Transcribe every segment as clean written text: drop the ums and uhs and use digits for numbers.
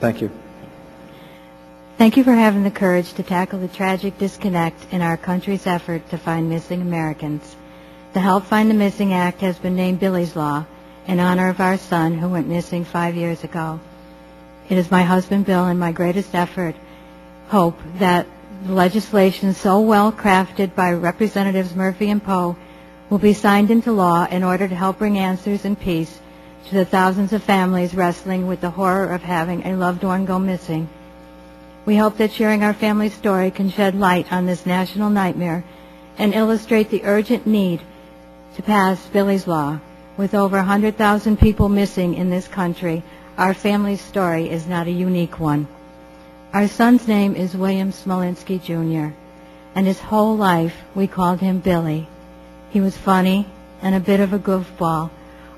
Thank you. Thank you for having the courage to tackle the tragic disconnect in our country's effort to find missing Americans. The Help Find the Missing Act has been named Billy's Law in honor of our son who went missing 5 years ago. It is my husband Bill and my greatest hope that the legislation so well crafted by Representatives Murphy and Poe will be signed into law in order to help bring answers and peace to the thousands of families wrestling with the horror of having a loved one go missing. We hope that sharing our family's story can shed light on this national nightmare and illustrate the urgent need to pass Billy's Law. With over 100,000 people missing in this country, our family's story is not a unique one. Our son's name is William Smolinski, Jr., and his whole life we called him Billy. He was funny and a bit of a goofball,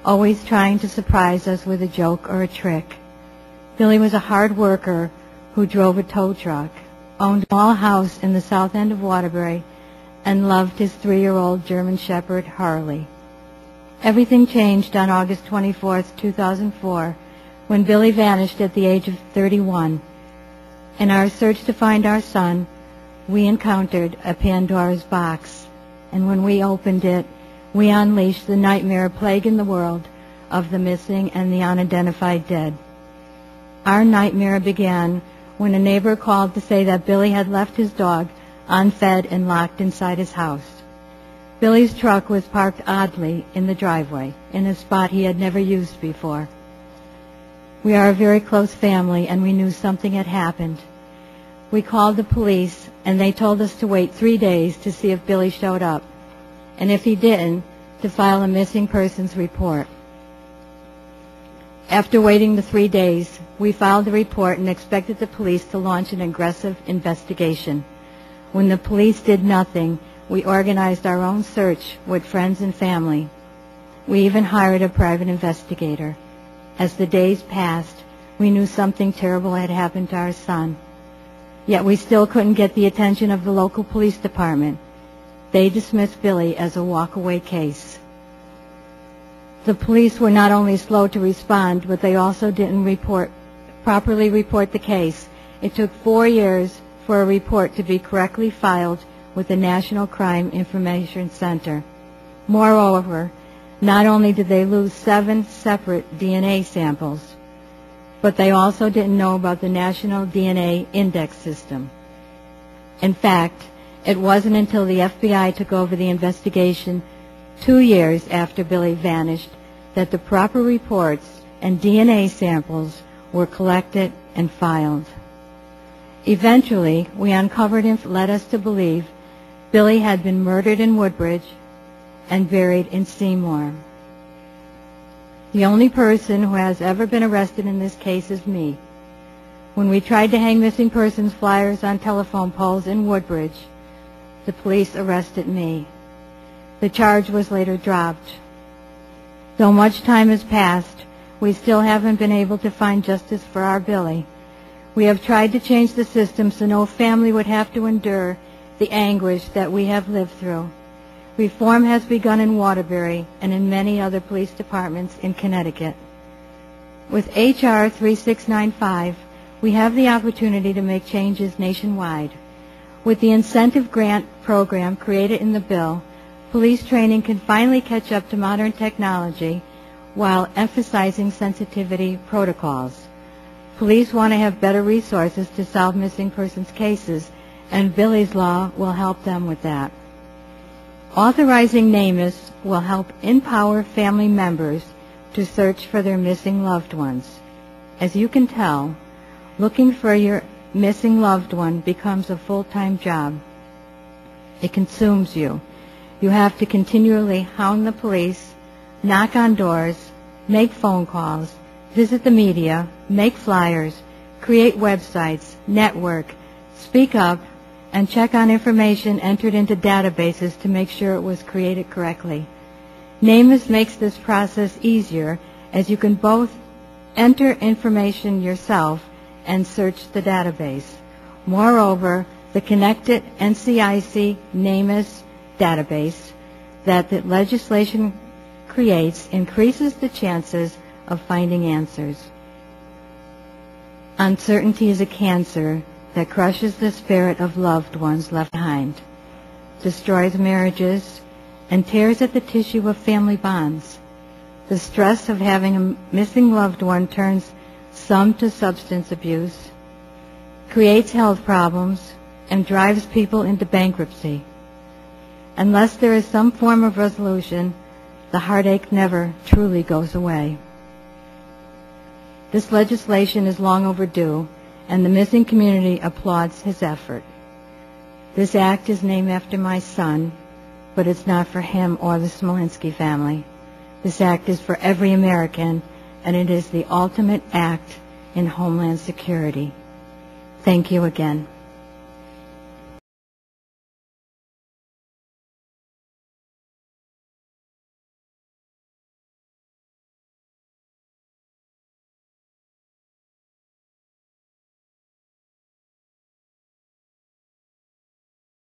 always trying to surprise us with a joke or a trick. Billy was a hard worker who drove a tow truck, owned a small house in the south end of Waterbury, and loved his 3-year-old German Shepherd, Harley. Everything changed on August 24, 2004, when Billy vanished at the age of 31. In our search to find our son, we encountered a Pandora's box, and when we opened it, we unleashed the nightmare plaguing the world of the missing and the unidentified dead. Our nightmare began when a neighbor called to say that Billy had left his dog unfed and locked inside his house. Billy's truck was parked oddly in the driveway, in a spot he had never used before. We are a very close family, and we knew something had happened. We called the police, and they told us to wait 3 days to see if Billy showed up, and if he didn't, to file a missing persons report. After waiting the 3 days, we filed a report and expected the police to launch an aggressive investigation. When the police did nothing, we organized our own search with friends and family. We even hired a private investigator. As the days passed, we knew something terrible had happened to our son. Yet we still couldn't get the attention of the local police department. They dismissed Billy as a walk-away case. The police were not only slow to respond, but they also didn't properly report the case. It took 4 years for a report to be correctly filed with the National Crime Information Center. Moreover, not only did they lose 7 separate DNA samples, but they also didn't know about the National DNA Index System. In fact, it wasn't until the FBI took over the investigation 2 years after Billy vanished that the proper reports and DNA samples were collected and filed. Eventually, we uncovered and led us to believe Billy had been murdered in Woodbridge and buried in Seymour. The only person who has ever been arrested in this case is me. When we tried to hang missing persons flyers on telephone poles in Woodbridge, the police arrested me. The charge was later dropped. Though much time has passed, we still haven't been able to find justice for our Billy. We have tried to change the system so no family would have to endure the anguish that we have lived through. Reform has begun in Waterbury and in many other police departments in Connecticut. With H.R. 3695, we have the opportunity to make changes nationwide. With the incentive grant program created in the bill, police training can finally catch up to modern technology while emphasizing sensitivity protocols. Police want to have better resources to solve missing persons cases, and Billy's Law will help them with that. Authorizing NamUs will help empower family members to search for their missing loved ones. As you can tell, looking for your missing loved one becomes a full-time job. It consumes you. You have to continually hound the police, knock on doors, make phone calls, visit the media, make flyers, create websites, network, speak up, and check on information entered into databases to make sure it was created correctly. NamUs makes this process easier as you can both enter information yourself and search the database. Moreover, the connected NCIC NamUs database that the legislation creates increases the chances of finding answers. Uncertainty is a cancer that crushes the spirit of loved ones left behind, destroys marriages, and tears at the tissue of family bonds. The stress of having a missing loved one turns some to substance abuse, creates health problems, and drives people into bankruptcy. Unless there is some form of resolution, the heartache never truly goes away. This legislation is long overdue, and the missing community applauds his effort. This act is named after my son, but it's not for him or the Smolinski family. This act is for every American, and it is the ultimate act in Homeland Security. Thank you again.